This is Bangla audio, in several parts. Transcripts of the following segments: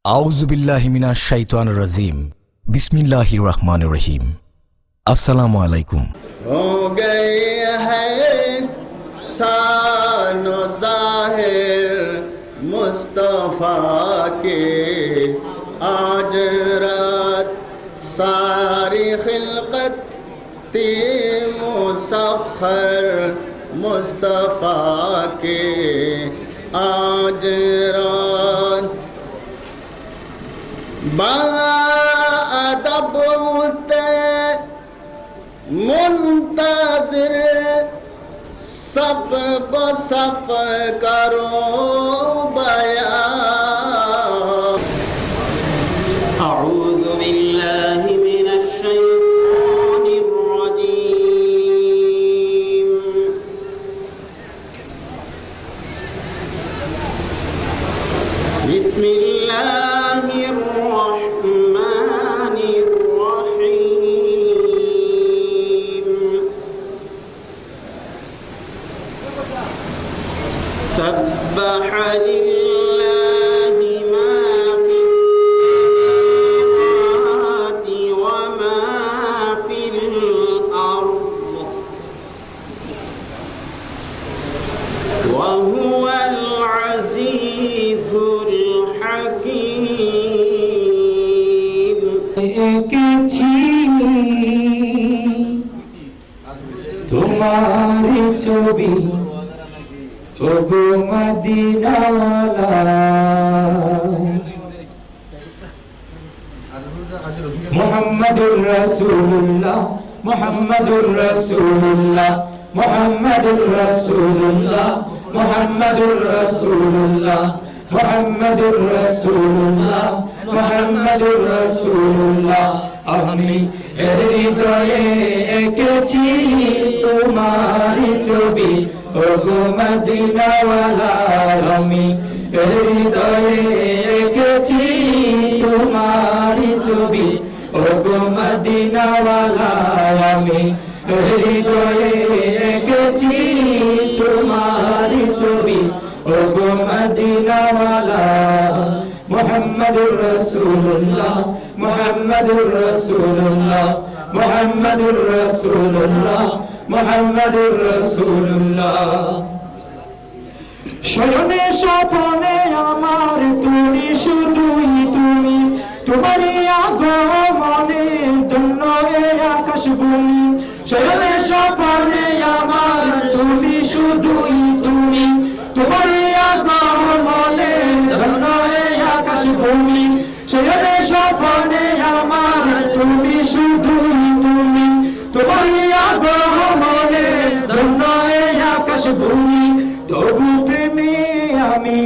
আউযুবিল্লাহি মিনাশ শাইতানির রাজিম। बिस्मिल्लाहिर रहमानिर रहीम। अस्सलामु अलैकुम। हो गए हैं शान ज़ाहिर मुस्तफ़ा के आज रात सारी खिलकत मुसख्खर मुस्तफ़ा के आज रात बाअदब मुंतज़िर सफ़ ब सफ़ करो बयान। أعوذ بالله من الشيطان الرجيم بسم الله الرحمن الرحيم سبح لله ما في السماوات وما في الأرض وهو العزيز الحكيم এঁকেছি তোমার ছবি ওগো মদিনাওয়ালা মুহাম্মাদুর রাসূলুল্লাহ মুহাম্মাদুর রাসূলুল্লাহ মুহাম্মাদুর রাসূলুল্লাহ মুহাম্মাদুর রাসূলুল্লাহ মুহাম্মাদুর রাসূলুল্লাহ মুহাম্মাদুর রাসূলুল্লাহ আমি হৃদয়ে এঁকেছি তোমার ছবি ওগো মদিনাওয়ালা আমি হৃদয়ে এঁকেছি তোমার ছবি ওগো মদিনাওয়ালা আমি হৃদয়ে এঁকেছি তোমার ছবি ওগো মদিনাওয়ালা মুহাম্মাদুর রাসূলুল্লাহ মুহাম্মাদুর রাসূলুল্লাহ মুহাম্মাদুর রাসূলুল্লাহ মুহাম্মাদুর রাসূলুল্লাহ শয়নে স্বপনে আমার তুমি শুধুই তুমি তোমারই আগমনে ধন্য এ আকাশ ভূমি শয়নে স্বপনে আমার তুমি শুধুই তুমি তোমারই আগমনে ধন্য এ আকাশ ভূমি শয়নে স্বপনে আমার তুমি শুধুই তুমি তোমারই আগমনে ধন্য এ আকাশ ভূমি তবু প্রেমে আমি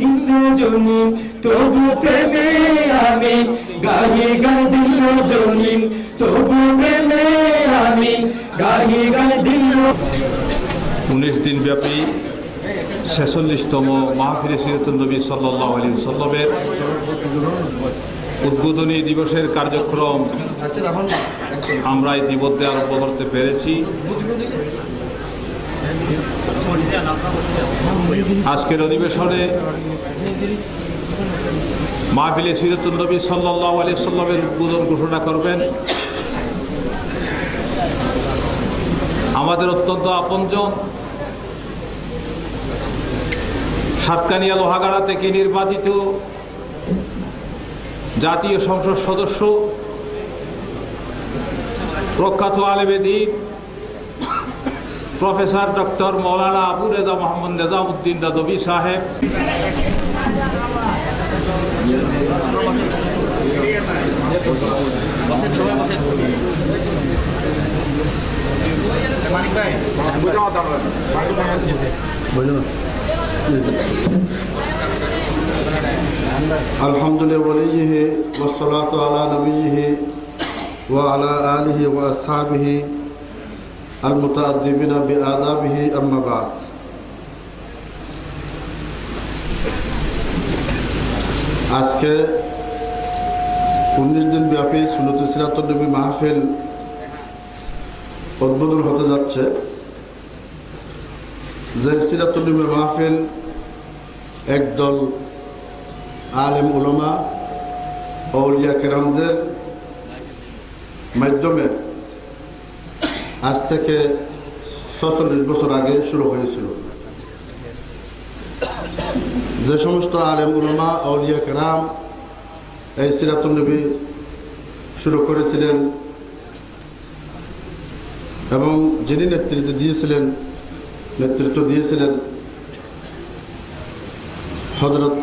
দিল জনি তবু প্রেমে আমি গাহি গান দিল জনি তবু প্রেমে আমি গাহি গান দিল 19 দিন ব্যাপী 46তম মাহফিলে সিরাতুন নবী সাল্লাল্লাহু আলাইহি ওয়াসাল্লামের উদ্বোধনী দিবসের কার্যক্রম আমরা ইতিমধ্যে আরম্ভ করতে পেরেছি। আজকের অধিবেশনে মাহফিলে সিরাতুন নবী সাল্লাল্লাহু আলাইহি ওয়াসাল্লামের উদ্বোধন ঘোষণা করবেন আমাদের অত্যন্ত আপনজন সাতকানিয়া লোহাগাড়া থেকে নির্বাচিত জাতীয় সংসদ সদস্য প্রখ্যাত আলেমে দ্বীন প্রফেসর ডক্টর মৌলানা আবু রেজা মোহাম্মদ নিজামউদ্দিন নাদভী সাহেব, अल्हम्दुलिल्लाह वलिय्यिहि वस्सलातु अला नबिय्यिहि व अला आलिहि व अस्हाबिहि المتأدبين بآدابه أما بعد। আজকে 19 দিন ব্যাপী সুন্নতে সিরাতুন নবী মাহফিল উদ্বোধন হতে যাচ্ছে। যে সিরাতুন নবী মাহফিল একদল আলেম উলামা আউলিয়া কেরামদের মাধ্যমে আজ থেকে ৪৬ বছর আগে শুরু হয়েছিল। যে সমস্ত আলেম উলামা আউলিয়া কেরাম এই সিরাতুন নবী শুরু করেছিলেন এবং যিনি নেতৃত্ব দিয়েছিলেন হযরত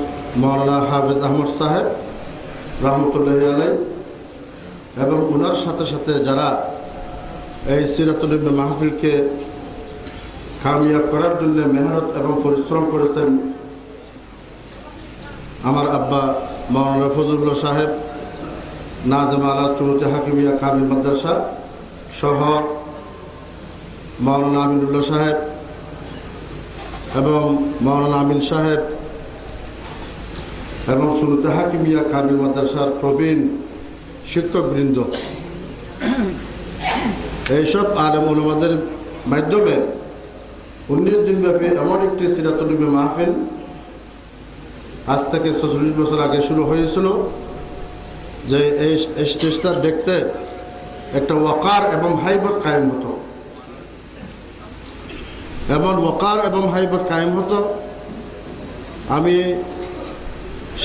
মাওলানা হাফেজ আহমদ সাহেব রহমতুল্লাহি আলাইহি, এবং ওনার সাথে সাথে যারা এই সিরাতুন নবী মাহফিলকে কামিয়াব করার জন্য মেহনত এবং পরিশ্রম করেছেন, আমার আব্বা মাওলানা ফজলুল্লাহ সাহেব নাজেম আলা চুরুতে হাকিমিয়া কামিল মাদ্রাসা সহ মাওলানা আমিনুল্লাহ সাহেব এবং মাওলানা আমিন সাহেব এবং চুরুতে হাকিমিয়া কামিল মাদ্রাসার প্রবীণ শিক্ষকবৃন্দ, এইসব আলেম উলামাদের মাধ্যমে 19 দিনব্যাপী এমন একটি সিরাতুন নবী মাহফিল আজ থেকে ৪৬ বছর আগে শুরু হয়েছিল যে এই স্টেজটা দেখতে একটা ওয়াকার এবং হাইবত কায়েম হতো, এমন ওয়াকার এবং হাইবত কায়েম হতো। আমি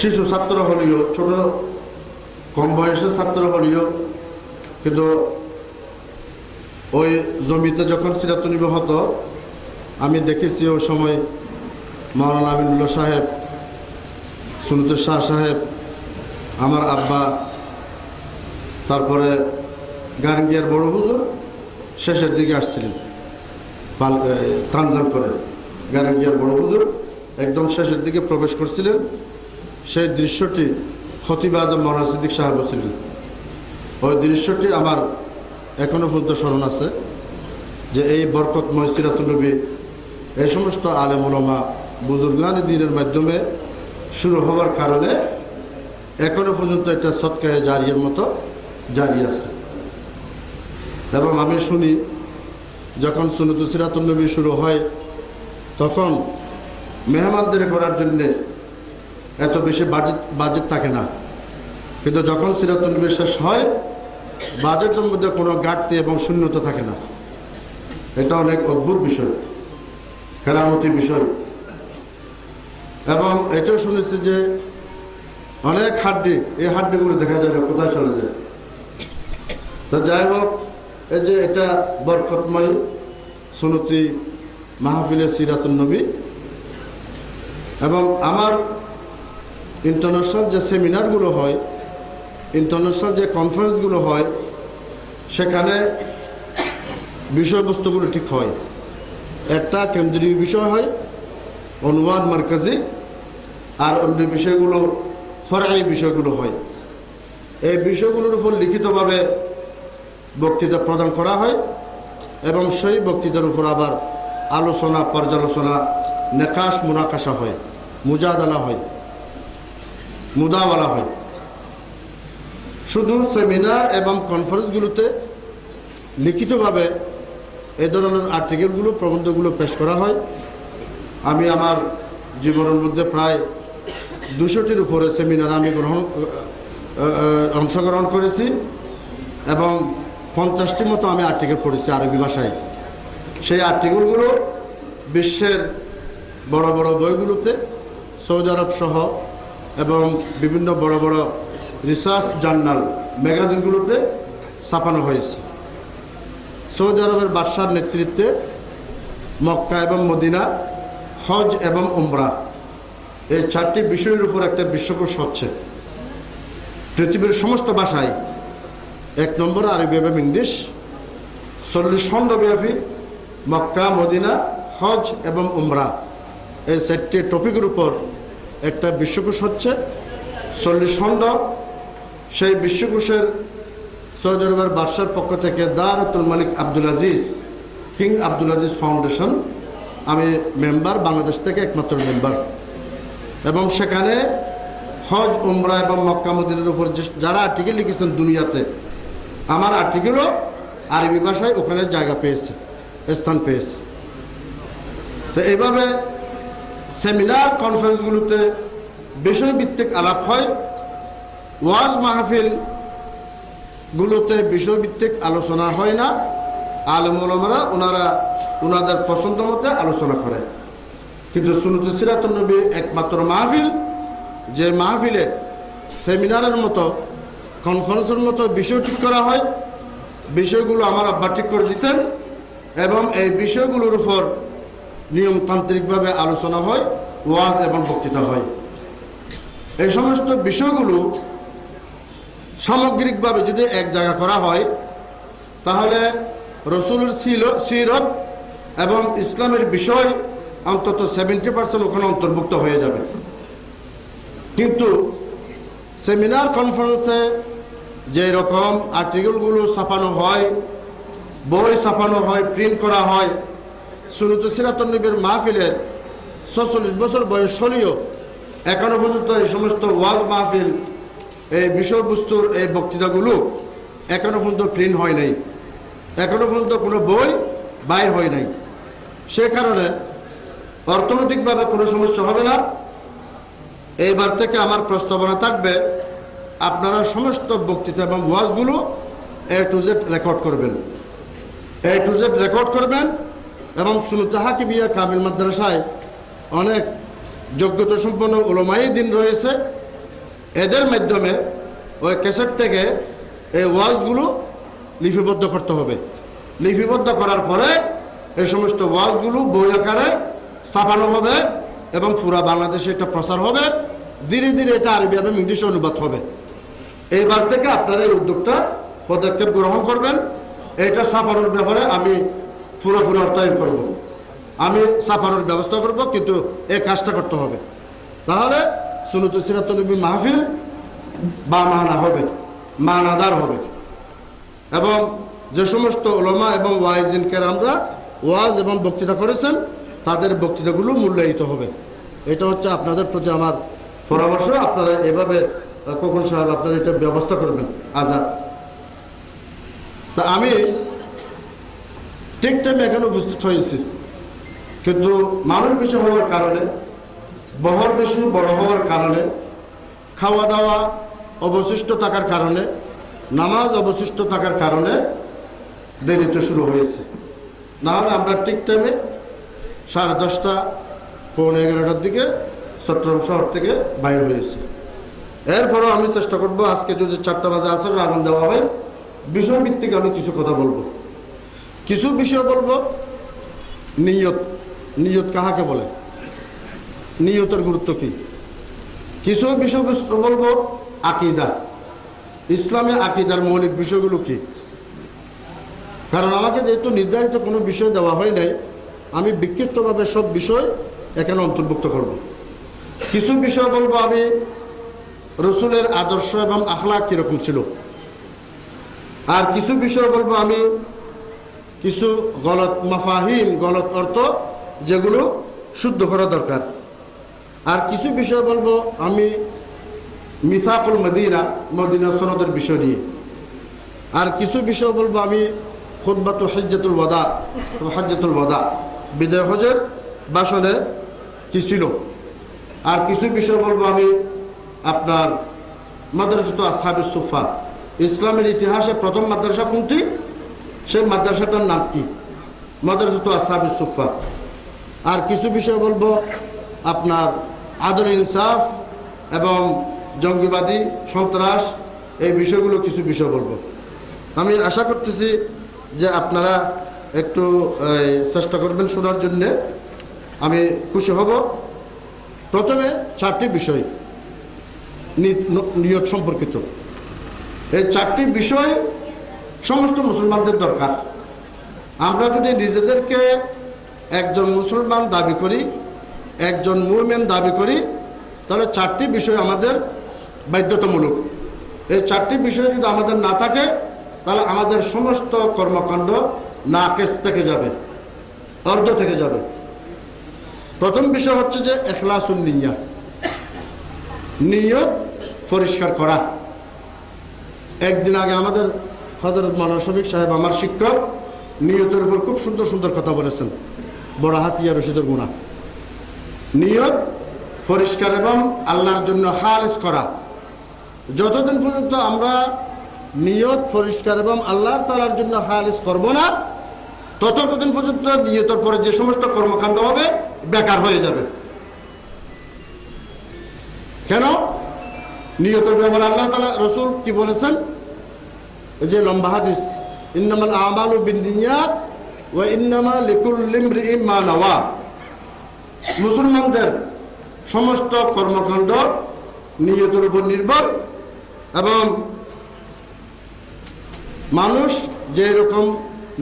শিশু ছাত্র হলেও, ছোট কম বয়সের ছাত্র হলেও, কিন্তু ওই জমিতে যখন সিরাতুন নবী হতো আমি দেখেছি ওই সময় মাওলানা আমিনুল্লাহ সাহেব, সুন্নতুল শাহ সাহেব, আমার আব্বা, তারপরে গার্গিয়ার বড় হুজুর শেষের দিকে আসছিলেন তানজাম করে। গার্গিয়ার বড় হুজুর একদম শেষের দিকে প্রবেশ করছিলেন। সেই দৃশ্যটি খতিব আজম মাওলানা সিদ্দিক সাহেব ছিলেন। ওই দৃশ্যটি আমার এখনও পর্যন্ত স্মরণ আছে যে এই বরকতময় সিরাতুন নবী এই সমস্ত আলেম উলামা বুজুর্গানি দ্বীনের মাধ্যমে শুরু হওয়ার কারণে এখনও পর্যন্ত একটা সদকায়ে জারিয়ার মতো জারি আছে। এবং আমি শুনি যখন সুন্নাতুল সিরাতুন নবী শুরু হয় তখন মেহমানদের করার জন্যে এত বেশি বাজেট থাকে না, কিন্তু যখন সিরাতুন নবী শেষ হয় বাজেটের মধ্যে কোনো ঘাটতি এবং শূন্যতা থাকে না। এটা অনেক অদ্ভুত বিষয়, কেরামতি বিষয়। এবং এটাও শুনেছি যে অনেক হাড্ডি, এই হাড্ডিগুলো দেখা যায় না, কোথায় চলে যায়। তো যাই হোক, এই যে এটা বরকতময় সুন্নতি মাহফিলে সিরাতুন নবী, এবং আমার ইন্টারন্যাশনাল যে সেমিনারগুলো হয়, ইন্টারন্যাশনাল যে কনফারেন্সগুলো হয়, সেখানে বিষয়বস্তুগুলো ঠিক হয়। একটা কেন্দ্রীয় বিষয় হয় অনুবাদ মার্কাজি, আর অন্য বিষয়গুলো ফরআই বিষয়গুলো হয়। এই বিষয়গুলোর উপর লিখিতভাবে বক্তৃতা প্রদান করা হয় এবং সেই বক্তৃতার উপর আবার আলোচনা, পর্যালোচনা, নেকাশ মুনাকাশা হয়, মুজাদালা হয়, মুদাওয়ালা হয়। শুধু সেমিনার এবং কনফারেন্সগুলোতে লিখিতভাবে এই ধরনের আর্টিকেলগুলো, প্রবন্ধগুলো পেশ করা হয়। আমি আমার জীবনের মধ্যে প্রায় 200টির উপরে সেমিনার আমি অংশগ্রহণ করেছি এবং 50টির মতো আমি আর্টিকেল পড়েছি আরবি ভাষায়। সেই আর্টিকেলগুলো বিশ্বের বড় বড় বইগুলোতে, সৌদি আরব সহ এবং বিভিন্ন বড় বড় রিসার্চ জার্নাল ম্যাগাজিনগুলোতে ছাপানো হয়েছে। সৌদি আরবের বাদশার নেতৃত্বে মক্কা এবং মদিনা, হজ এবং উমরা, এই 4টি বিষয়ের উপর একটা বিশ্বকোষ হচ্ছে পৃথিবীর সমস্ত ভাষায়। 1 নম্বর আরবি এবং ইংলিশ, 40 খণ্ডব্যাপী মক্কা, মদিনা, হজ এবং উমরা, এই 4টি টপিকের উপর একটা বিশ্বকোষ হচ্ছে 40 খণ্ড। সেই বিশ্বকোষের সৌদি আরবের বাদশার পক্ষ থেকে দারাতুল মালিক আব্দুল আজিজ, কিং আব্দুল আজিজ ফাউন্ডেশন, আমি মেম্বার, বাংলাদেশ থেকে একমাত্র মেম্বার। এবং সেখানে হজ, উমরা এবং মক্কা মদিনার উপর যারা আর্টিকেল লিখেছেন দুনিয়াতে, আমার আর্টিকেলও আরবি ভাষায় ওখানে জায়গা পেয়েছে, স্থান পেয়েছে। তো এইভাবে সেমিনার কনফারেন্সগুলোতে বিষয়ভিত্তিক আলাপ হয়। ওয়াজ মাহফিলগুলোতে বিষয়ভিত্তিক আলোচনা হয় না। আলেম ওলামারা ওনাদের পছন্দ মতে আলোচনা করে। কিন্তু সুন্নতে সিরাতুন নবী একমাত্র মাহফিল, যে মাহফিলে সেমিনারের মতো কনফারেন্সের মতো বিষয় ঠিক করা হয়। বিষয়গুলো আমার আব্বা ঠিক করে দিতেন এবং এই বিষয়গুলোর উপর নিয়মতান্ত্রিকভাবে আলোচনা হয়, ওয়াজ এবং বক্তৃতা হয়। এই সমস্ত বিষয়গুলো সামগ্রিকভাবে যদি এক জায়গা করা হয় তাহলে রসুলের সিরত এবং ইসলামের বিষয় অন্তত 70% ওখানে অন্তর্ভুক্ত হয়ে যাবে। কিন্তু সেমিনার কনফারেন্সে যে রকম আর্টিকেলগুলো ছাপানো হয়, বই ছাপানো হয়, প্রিন্ট করা হয়, সুন্নাত সিরাতুন নবীর মাহফিলের 46 বছর বয়স হলেও এখনো পর্যন্ত এই সমস্ত ওয়াজ মাহফিল, এই বিষয়বস্তুর এই বক্তৃতাগুলো এখনো পর্যন্ত প্রিন্ট হয় নাই, এখনো পর্যন্ত কোনো বই বাইর হয় নাই। সে কারণে অর্থনৈতিকভাবে কোনো সমস্যা হবে না। এইবার থেকে আমার প্রস্তাবনা থাকবে, আপনারা সমস্ত বক্তৃতা এবং ওয়াজগুলো A to Z রেকর্ড করবেন, A to Z রেকর্ড করবেন এবং সুন্নাত হাকিমিয়া কামিল মাদ্রাসায় অনেক যোগ্যতা সম্পন্ন উলামায়ে দ্বীন রয়েছে। এদের মাধ্যমে ওই ক্যাসেট থেকে এই ওয়াজগুলো লিপিবদ্ধ করতে হবে। লিপিবদ্ধ করার পরে এই সমস্ত ওয়াজগুলো বই আকারে ছাপানো হবে এবং পুরা বাংলাদেশে এটা প্রচার হবে। ধীরে ধীরে এটা আরবি এবং ইংলিশে অনুবাদ হবে। এইবার থেকে আপনারা এই উদ্যোগটা পদক্ষেপ গ্রহণ করবেন। এটা ছাপানোর ব্যাপারে আমি পুরোপুরি অর্থায়ন করব, আমি ছাপানোর ব্যবস্থা করব, কিন্তু এই কাজটা করতে হবে। তাহলে সুন্নাত সিরাতুন নবী মাহফিল বা মানা হবে, মানাদার হবে এবং যে সমস্ত উলামা এবং ওয়াইজিন কেরামরা ওয়াজ এবং বক্তৃতা করেছেন তাদের বক্তৃতাগুলো মূল্যায়িত হবে। এটা হচ্ছে আপনাদের প্রতি আমার পরামর্শ। আপনারা এভাবে খোকন সাহেব আপনারা এটা ব্যবস্থা করবেন। আজাদ তা আমি ঠিক টাইমে এখানে উপস্থিত হয়েছি, কিন্তু মানুষ বেশি হওয়ার কারণে, বহর বেশি বড় হওয়ার কারণে, খাওয়া দাওয়া অবশিষ্ট থাকার কারণে, নামাজ অবশিষ্ট থাকার কারণে দেরিতে শুরু হয়েছে। নাহলে আমরা ঠিক টাইমে 10:30 পৌনে 11টার দিকে চট্টগ্রাম শহর থেকে বাইর হয়েছি। এরপরও আমি চেষ্টা করব আজকে যদি 4টা বাজে আসর আগুন দেওয়া হয়, বিষয়ভিত্তিক আমি কিছু কথা বলবো, কিছু বিষয় বলবো। নিয়ত, নিয়ত কাহাকে বলে, নিয়তের গুরুত্ব কি, কিছু বিষয়বস্তু বলবো। আকীদা, ইসলামে আকীদার মৌলিক বিষয়গুলো কি। কারণ আমাকে যেহেতু নির্ধারিত কোনো বিষয় দেওয়া হয় নাই, আমি বিক্ষিপ্তভাবে সব বিষয় এখানে অন্তর্ভুক্ত করব। কিছু বিষয় বলবো আমি রসুলের আদর্শ এবং আখলাক কীরকম ছিল, আর কিছু বিষয় বলবো আমি কিছু গলত মাফাহিম, গলত অর্থ যেগুলো শুদ্ধ করা দরকার, আর কিছু বিষয় বলবো আমি মিসাকুল মদিনা, মদিনা সনদের বিষয় নিয়ে, আর কিছু বিষয় বলবো আমি খুতবাতু হজ্জাতুল ওয়াদা, হজ্জাতুল ওয়াদা বিদায় হজের ভাষণে কি ছিল, আর কিছু বিষয় বলবো আমি আপনার মাদ্রাসাতু আসহাবুস সুফা, ইসলামের ইতিহাসে প্রথম মাদ্রাসা কোনটি, সেই মাদ্রাসাটার নাম কি, মাদ্রাসাতু আসহাবুস সুফা। আর কিছু বিষয় বলবো আপনার আদল ইনসাফ এবং জঙ্গিবাদী সন্ত্রাস, এই বিষয়গুলো কিছু বিষয় বলবো। আমি আশা করতেছি যে আপনারা একটু চেষ্টা করবেন শোনার জন্যে, আমি খুশি হব। প্রথমে 4টি বিষয় নিয়ত সম্পর্কিত। এই 4টি বিষয় সমস্ত মুসলমানদের দরকার। আমরা যদি নিজেদেরকে একজন মুসলমান দাবি করি, একজন মুমিন দাবি করি, তাহলে 4টি বিষয় আমাদের বাধ্যতামূলক। এই 4টি বিষয় যদি আমাদের না থাকে তাহলে আমাদের সমস্ত কর্মকাণ্ড নাকেস থেকে যাবে, অর্ধ থেকে যাবে। প্রথম বিষয় হচ্ছে যে ইখলাসুন নিয়্যাহ, নিয়ত পরিষ্কার করা। একদিন আগে আমাদের হযরত মাওলানা শফিক সাহেব, আমার শিক্ষক, নিয়তের উপর খুব সুন্দর সুন্দর কথা বলেছেন। বড় হাতিয়া রশিদের গুণা, নিয়ত পরিষ্কার এবং আল্লাহর জন্য খালিস করা। যতদিন পর্যন্ত আমরা নিয়ত পরিষ্কার এবং আল্লাহর তাআলার জন্য খালিস করব না, ততদিন পর্যন্ত নিয়তের পরে যে সমস্ত কর্মকাণ্ড হবে বেকার হয়ে যাবে। কেন? নিয়তের ব্যাপারে আল্লাহ তাআলা রাসূল কি বলেছেন? এই যে লম্বা হাদিস, ইন্নামাল আমালু বিন্নিয়াত ওয়া ইন্নামা লিকুল্লি ইমরিইন মা নাওয়া। মুসলমানদের সমস্ত কর্মকাণ্ড নিয়তের উপর নির্ভর এবং মানুষ যে রকম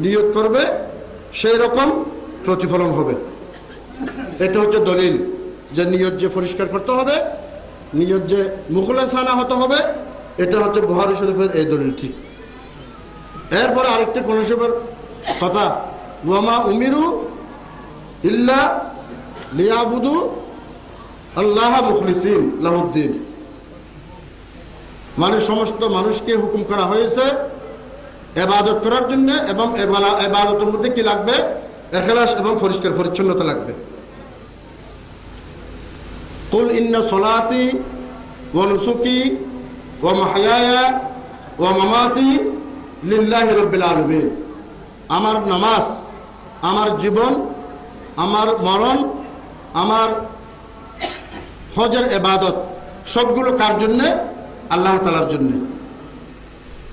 নিয়ত করবে সেই রকম প্রতিফলন হবে। এটা হচ্ছে দলিল যে নিয়ত যে পরিষ্কার করতে হবে, নিয়ত যে মুখলেসানা হতে হবে, এটা হচ্ছে বুখারী শরীফের এই দলিল। ঠিক এরপরে আরেকটি কোরআন শরীফের কথা, ওয়ামা উমিরু ইল্লা লিয়াবুদু আল্লাহ মুখলিসিন লাহুদ্দিন। মানে সমস্ত মানুষকে হুকুম করা হয়েছে ইবাদত করার জন্য এবং ইবাদতের মধ্যে কি লাগবে? ইখলাস এবং পরিষ্কার পরিচ্ছন্নতা লাগবে। কুল ইন্না সলাতি ওয়া নুসুকি ওয়া মাহইয়ায়া ওয়া মামাতি লিল্লাহি রাব্বিল আলামিন। আমার নামাজ, আমার জীবন, আমার মরণ, আমার হজের ইবাদত সবগুলো কার জন্য? আল্লাহ তাআলার জন্য।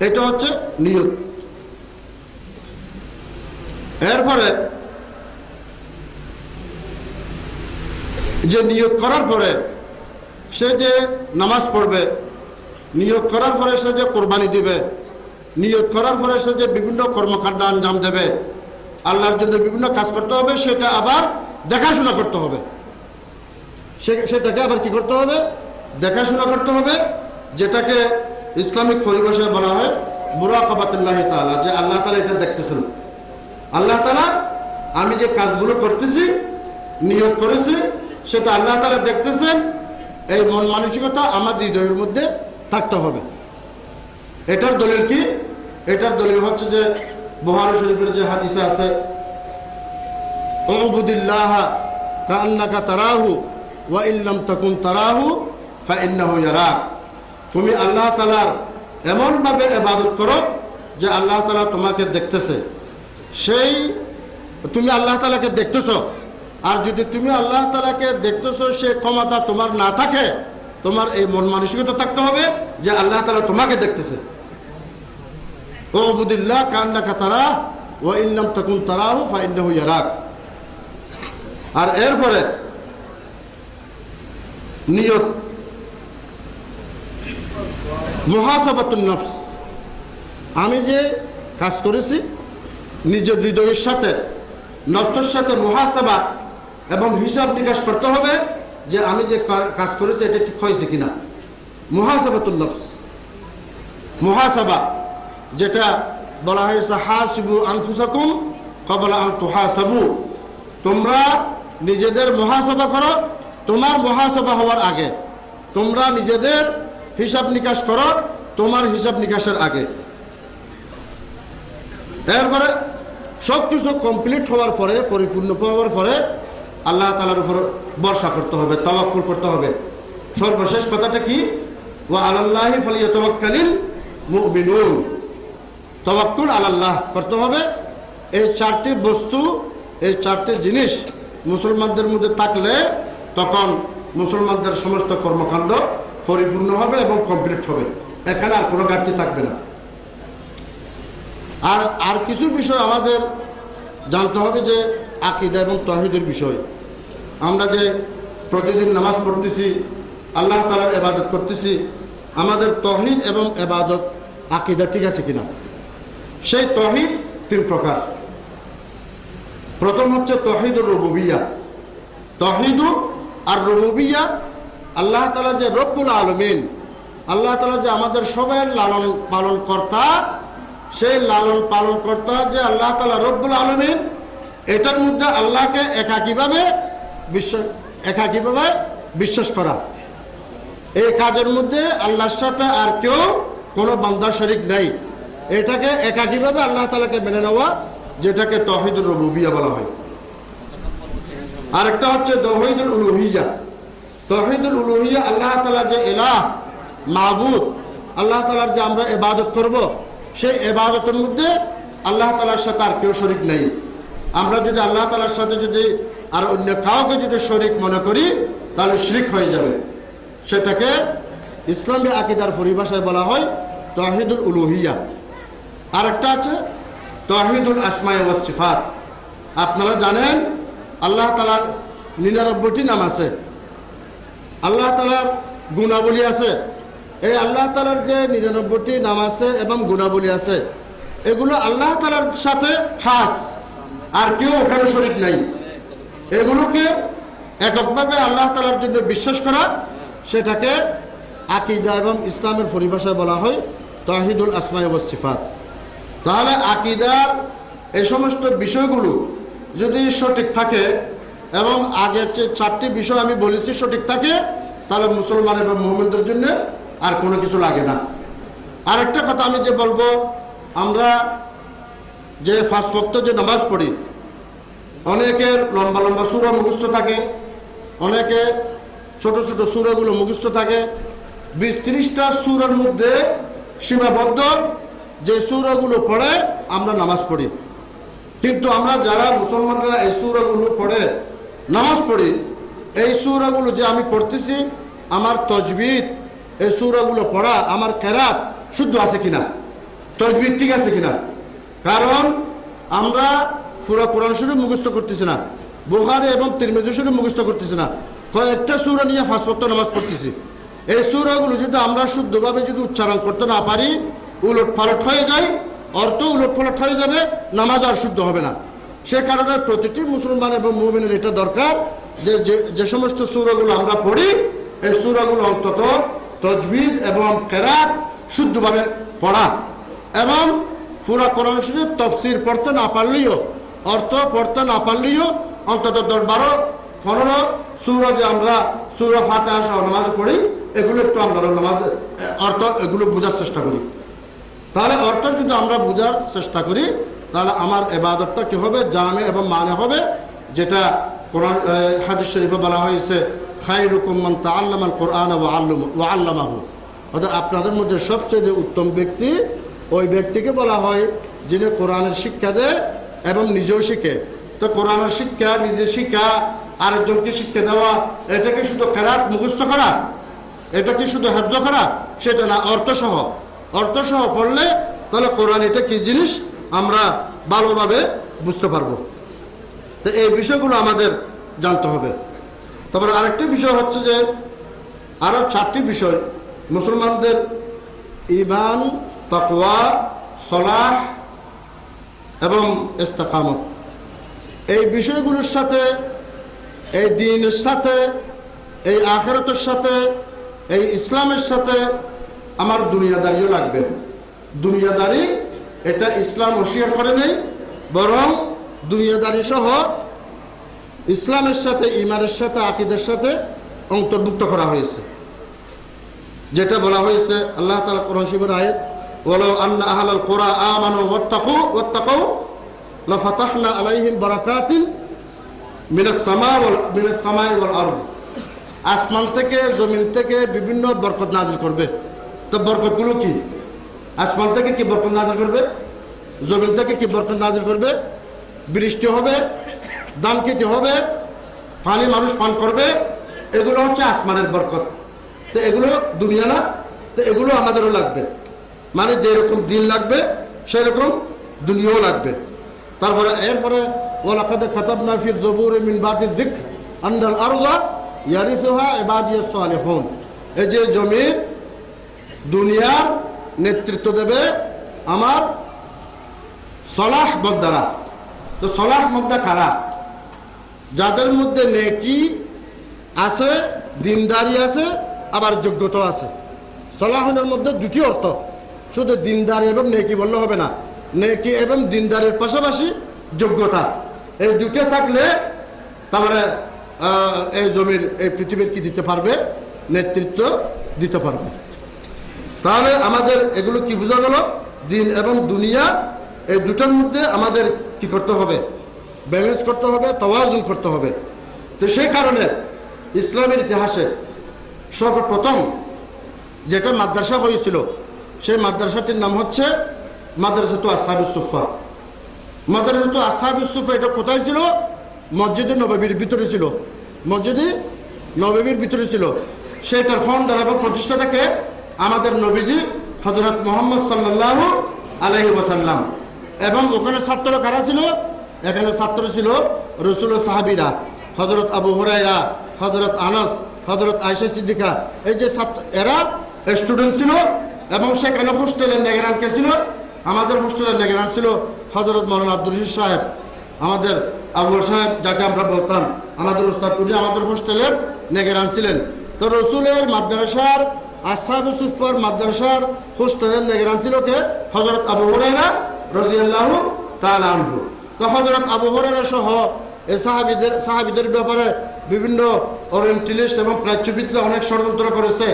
এটা হচ্ছে নিয়ত। এরপরে যে নিয়ত করার পরে সে যে নামাজ পড়বে, নিয়ত করার পরে সে যে কোরবানি দিবে, নিয়ত করার পরে সে যে বিভিন্ন কর্মকাণ্ড আঞ্জাম দেবে, আল্লাহর জন্য বিভিন্ন কাজ করতে হবে, সেটা আবার দেখাশোনা করতে হবে। সেটাকে আবার কি করতে হবে? দেখাশোনা করতে হবে, যেটাকে ইসলামিক পরিভাষায় বলা হয় মুরাকাবাতুল্লাহি তাআলা, যে আল্লাহ তাআলা এটা দেখতেছেন। আল্লাহ তাআলা আমি যে কাজগুলো করতেছি, নিয়ত করেছি, সেটা আল্লাহ তাআলা দেখতেছেন। এই মন মানসিকতা আমার হৃদয়ের মধ্যে থাকতে হবে। এটার দলিল কি? এটার দলিল হচ্ছে যে বুখারী শরীফের যে হাদিসে আছে, উবুদিল্লাহ কাআন্নাকা তারাহু ওয়া ইল্লাম তাকুন তারাহু ফাইন্নাহু ইয়ারাক। তুমি আল্লাহ তাআলার এমনভাবে ইবাদত করো যে আল্লাহ তাআলা তোমাকে দেখতেছে। সেই তুমি আল্লাহ তাআলাকে দেখতেছো, আর যদি তুমি আল্লাহ তাআলাকে দেখতেছো সে ক্ষমতা তোমার না থাকে, তোমার এই মন মানসিকতা থাকতে হবে যে আল্লাহ তাআলা তোমাকে দেখতেছে। উবুদিল্লাহ কাআন্নাকা তারাহু ওয়া ইল্লাম তাকুন তারাহু ফাইন্নাহু ইয়ারাক। আর এরপরে নিয়ত মুহাসাবাতুন নফস। আমি যে কাজ করেছি নিজের হৃদয়ের সাথে, নফসের সাথে মুহাসাবা এবং হিসাব নিকাশ করতে হবে যে আমি যে কাজ করেছি এটা ঠিক হয়েছে কিনা। মুহাসাবাতুন নফস, মুহাসাবা যেটা বলা হয়েছে হাসিবু আনফুসাকুম ক্বাবলা আন তুহাসাবু। তোমরা নিজেদের মুহাসাবা করো, তোমার মুহাসাবা হওয়ার আগে। তোমরা নিজেদের হিসাব নিকাশ করো তোমার হিসাব নিকাশের আগে। এরপরে সব কিছু কমপ্লিট হওয়ার পরে, পরিপূর্ণ হওয়ার পরে আল্লাহ তাআলার উপর ভরসা করতে হবে, তাওয়াক্কুল করতে হবে। সর্বশেষ কথাটা কি? ওয়া আলাল্লাহি ফালিয়াতাওয়াক্কালিল মুমিনুন। তাওয়াক্কুল আলাল্লাহ করতে হবে। এই চারটি বস্তু, এই চারটি জিনিস মুসলমানদের মধ্যে থাকলে তখন মুসলমানদের সমস্ত কর্মকাণ্ড পরিপূর্ণ হবে এবং কমপ্লিট হবে। এখানে আর কোনো ঘাটতি থাকবে না। আর কিছু বিষয় আমাদের জানতে হবে, যে আকীদা এবং তাওহীদের বিষয়। আমরা যে প্রতিদিন নামাজ পড়তেছি, আল্লাহ তাআলার ইবাদত করতেছি, আমাদের তাওহীদ এবং ইবাদত আকীদা ঠিক আছে কিনা। সেই তাওহীদ তিন প্রকার। প্রথম হচ্ছে তাওহীদুর রুবুবিয়্যাহ। তাওহীদুর আর রুবুবিয়্যাহ, আল্লাহ তাআলা যে রব্বুল আলামিন, আল্লাহ তাআলা যে আমাদের সবার লালন পালন কর্তা, সেই লালন পালন কর্তা যে আল্লাহ তাআলা রব্বুল আলামিন, এটার মধ্যে আল্লাহকে একাকীভাবে বিশ্বাস করা। এই কাজের মধ্যে আল্লাহর সাথে আর কেউ কোনো বান্দা শরীক নাই। এটাকে একাকীভাবে আল্লাহ তাআলাকে মেনে নেওয়া, যেটাকে তাওহীদুর রুবুবিয়্যাহ বলা হয়। আরেকটা হচ্ছে তাওহীদুল উলুহিয়্যাহ। তাওহীদুল উলুহিয়্যা, আল্লাহ তাআলা যে ইলাহ, মাবুদ, আল্লাহ তাআলার যে আমরা ইবাদত করব, সেই ইবাদতের মধ্যে আল্লাহ তাআলার সাথে আর কেউ শরীক নেই। আমরা যদি আল্লাহ তাআলার সাথে যদি আর অন্য কাউকে যদি শরীক মনে করি তাহলে শিরক হয়ে যাবে। সেটাকে ইসলামী আকীদার পরিভাষায় বলা হয় তাওহীদুল উলুহিয়্যা। আরেকটা আছে তাওহীদুল আসমা ওয়াস সিফাত। আপনারা জানেন আল্লাহ তাআলার 99টি নাম আছে, আল্লাহ তাআলার গুণাবলী আছে। এই আল্লাহ তাআলার যে 99টি নাম আছে এবং গুণাবলী আছে, এগুলো আল্লাহ তাআলার সাথে খাস, আর কেউ ওখানে শরীক নাই। এগুলোকে এককভাবে আল্লাহ তাআলার জন্য বিশ্বাস করা, সেটাকে আকীদা এবং ইসলামের পরিভাষায় বলা হয় তাওহীদুল আসমা ওয়াস সিফাত। তাহলে আকীদার এই সমস্ত বিষয়গুলো যদি সঠিক থাকে এবং আগের যে 4টি বিষয় আমি বলেছি সঠিক থাকে, তাহলে মুসলমান এবং মুমিনদের জন্য আর কোনো কিছু লাগে না। আরেকটা কথা আমি যে বলবো, আমরা যে 5 ওয়াক্ত যে নামাজ পড়ি, অনেকের লম্বা লম্বা সূরা মুখস্থ থাকে, অনেকে ছোট ছোট সূরাগুলো মুখস্থ থাকে। 20-30টা সূরার মধ্যে সীমাবদ্ধ যে সূরাগুলো পড়ে আমরা নামাজ পড়ি। কিন্তু আমরা যারা মুসলমানরা এই সূরাগুলো পড়ে নামাজ পড়ি, এই সূরাগুলো যে আমি পড়তেছি, আমার তাজবিদ, এই সূরাগুলো পড়া, আমার কেরাত শুদ্ধ আছে কিনা, তাজবিদ ঠিক আছে কিনা। কারণ আমরা পুরো কোরআন শরীফ মুখস্থ করতেছি না, বুখারী এবং তিরমিজি শরীফ মুখস্থ করতেছি না, কয়েকটা সূরা নিয়ে 5 ওয়াক্ত নামাজ পড়তেছি। এই সূরাগুলো যদি আমরা শুদ্ধভাবে যদি উচ্চারণ করতে না পারি, উলট পালট হয়ে যায়, অর্থ উলট পালট হয়ে যাবে, নামাজ আর শুদ্ধ হবে না। সে কারণে প্রতিটি মুসলমান এবং মুমিনের এটা দরকার যে যে সমস্ত সূরাগুলো আমরা পড়ি, এই সূরাগুলো অন্তত তাজবিদ এবং কেরাত শুদ্ধভাবে পড়া, এবং পুরা কোরআন শরীফ তাফসীর পড়তে না পারলেও, অর্থ পড়তে না পারলেও অন্তত 10-12-15 সূরা যে আমরা সূরা ফাতিহা সহ নামাজ পড়ি, এগুলো একটু আমরা নামাজ অর্থ এগুলো বোঝার চেষ্টা করি। তাহলে অর্থ যদি আমরা বোঝার চেষ্টা করি, তাহলে আমার ইবাদতটা কি হবে, জামে এবং মানে হবে। যেটা কোরআন হাদিস শরীফে বলা হয়েছে, খায়রুকুম মান তাআল্লামাল কুরআন ওয়া আল্লামাহু। অর্থাৎ আপনাদের মধ্যে সবচেয়ে উত্তম ব্যক্তি ওই ব্যক্তিকে বলা হয় যিনি কোরআনের শিক্ষা দেয় এবং নিজেও শিখে। তো কোরআনের শিক্ষা, নিজে শিক্ষা, আরেকজনকে শিক্ষা দেওয়া, এটা কি শুধু কেরাত মুখস্থ করা, এটা কি শুধু হেফজ করা, সেটা না, অর্থসহ পড়লে তাহলে কোরআন এটা কি জিনিস আমরা ভালোভাবে বুঝতে পারবো। তো এই বিষয়গুলো আমাদের জানতে হবে। তারপরে আরেকটি বিষয় হচ্ছে যে আরও 4টি বিষয় মুসলমানদের ঈমান, তাকওয়া, সলাহ এবং ইস্তেকামত, এই বিষয়গুলোর সাথে, এই দ্বীনের সাথে, এই আখিরাতের সাথে, এই ইসলামের সাথে আমার দুনিয়াদারিও লাগবে। দুনিয়াদারি এটা ইসলাম অস্বীকার করে নেই, বরং দুনিয়াদারি সহ ইসলামের সাথে, ঈমানের সাথে, আকীদার সাথে অন্তর্ভুক্ত করা হয়েছে। যেটা বলা হয়েছে আল্লাহ তাআলা কোরআন শরীফের আয়াত, ওয়ালাউ আন্না আহলাল কুরা আমানু ওয়াত্তাকু লাফাতাহনা আলাইহিম বারাকাতিন মিনাস সামাই ওয়াল আরদ। আসমান থেকে, জমিন থেকে বিভিন্ন বরকত নাজিল করবে। তো বরকতগুলো কি? আসমান থেকে কি বরকত নাজিল করবে, জমিন থেকে কি বরকত নাজিল করবে? বৃষ্টি হবে, ধান খেতে হবে, পানি মানুষ পান করবে, এগুলো হচ্ছে আসমানের বরকত। তো এগুলো দুনিয়া না, তো এগুলো আমাদেরও লাগবে। মানে যেরকম দিন লাগবে সেরকম দুনিয়াও লাগবে। তারপরে এরপরে ওয়ালাকাদ কাতাবনা ফি যুবুরি মিন বাদি যিকর আন্নাল আরদা ইয়ারিসুহা ইবাদিয়াস সালিহুন। এই যে জমির, দুনিয়ার নেতৃত্ব দেবে আমার সলাহ বন্দারা। তো সলাহ বন্দা কারা? যাদের মধ্যে নেকি আছে, দিনদারি আছে, আবার যোগ্যতা আছে। সলাহনের মধ্যে 2টি অর্থ, শুধু দিনদারি এবং নেকি বললে হবে না, নেকি এবং দিনদারির পাশাপাশি যোগ্যতা, এই 2টা থাকলে তারপরে এই জমির, এই পৃথিবীর কি দিতে পারবে, নেতৃত্ব দিতে পারবে। তাহলে আমাদের এগুলো কি বোঝা গেল? দিন এবং দুনিয়া, এই দুটার মধ্যে আমাদের কি করতে হবে? ব্যালেন্স করতে হবে, তাওয়াজুন করতে হবে। তো সেই কারণে ইসলামের ইতিহাসে সর্বপ্রথম যেটা মাদ্রাসা হয়েছিল সেই মাদ্রাসাটির নাম হচ্ছে মাদ্রাসাতু আসহাবুস সুফফা। মাদ্রাসাতু আসহাবুস সুফফা এটা কোথায় ছিল? মসজিদে নববীর ভিতরে ছিল। মসজিদে নববীর ভিতরে ছিল। সেটার ফাউন্ডার এবং প্রতিষ্ঠাতাকে আমাদের নবীজি হযরত মুহাম্মদ সাল্লাল্লাহু আলাইহি ওয়াসাল্লাম। এবং ওখানে ছাত্র কারা ছিল? এখানে ছাত্র ছিল রাসূল ও সাহাবীরা, হযরত আবু হুরায়রা, হযরত আনাস, হযরত আয়েশা সিদ্দিকা, এই যে ছাত্র এরা স্টুডেন্ট ছিল। এবং সেখানে হোস্টেলের নিগরান কে ছিল? আমাদের হোস্টেলের নিগরান ছিল হযরত মাওলানা আব্দুর রশিদ সাহেব, আমাদের আবুল সাহেব যাকে আমরা বলতাম, আমাদের উস্তাদ উনি আমাদের হোস্টেলের নিগরান ছিলেন। তো রসুলের মাদ্রাসার আসহাবুস সুফফার মাদ্রাসার হোস্টেলের নিগরান ছিল কে? হযরত আবু হুরায়রা রাদিয়াল্লাহু তাআলা আনহু। তো হযরত আবু হুরায়রা সহ এই সাহাবীদের ব্যাপারে বিভিন্ন ওরিয়েন্টালিস্ট এবং প্রাচ্যবিদরা অনেক ষড়যন্ত্র করেছে